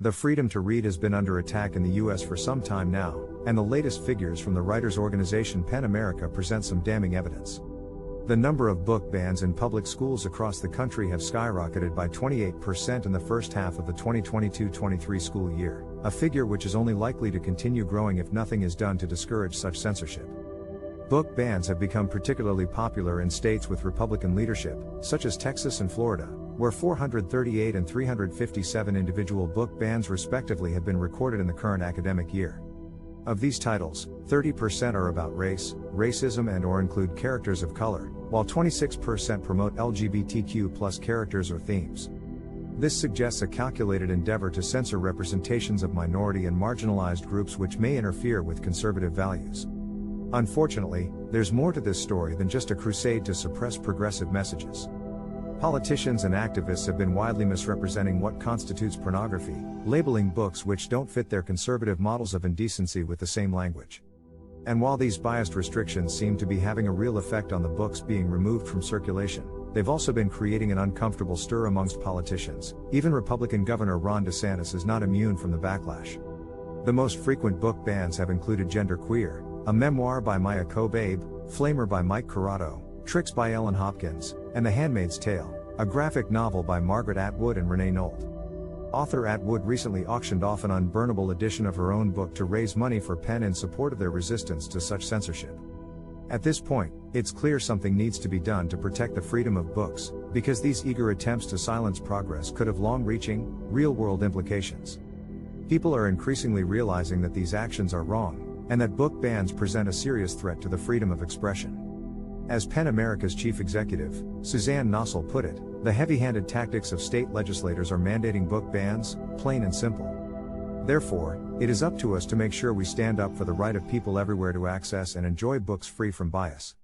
The freedom to read has been under attack in the US for some time now, and the latest figures from the writers' organization PEN America present some damning evidence. The number of book bans in public schools across the country have skyrocketed by 28% in the first half of the 2022-23 school year, a figure which is only likely to continue growing if nothing is done to discourage such censorship. Book bans have become particularly popular in states with Republican leadership, such as Texas and Florida, where 438 and 357 individual book bans respectively have been recorded in the current academic year. Of these titles, 30% are about race, racism and/or include characters of color, while 26% promote LGBTQ+ characters or themes. This suggests a calculated endeavor to censor representations of minority and marginalized groups which may interfere with conservative values. Unfortunately, there's more to this story than just a crusade to suppress progressive messages. Politicians and activists have been widely misrepresenting what constitutes pornography, labeling books which don't fit their conservative models of indecency with the same language. And while these biased restrictions seem to be having a real effect on the books being removed from circulation, they've also been creating an uncomfortable stir amongst politicians. Even Republican Governor Ron DeSantis is not immune from the backlash. The most frequent book bans have included Genderqueer, a memoir by Maya Kobabe, Flamer by Mike Corrado, Tricks by Ellen Hopkins, and The Handmaid's Tale, a graphic novel by Margaret Atwood and Renee Nolt. Author Atwood recently auctioned off an unburnable edition of her own book to raise money for PEN in support of their resistance to such censorship. At this point, it's clear something needs to be done to protect the freedom of books, because these eager attempts to silence progress could have long-reaching, real-world implications. People are increasingly realizing that these actions are wrong, and that book bans present a serious threat to the freedom of expression. As PEN America's chief executive, Suzanne Nossel put it, the heavy-handed tactics of state legislators are mandating book bans, plain and simple. Therefore, it is up to us to make sure we stand up for the right of people everywhere to access and enjoy books free from bias.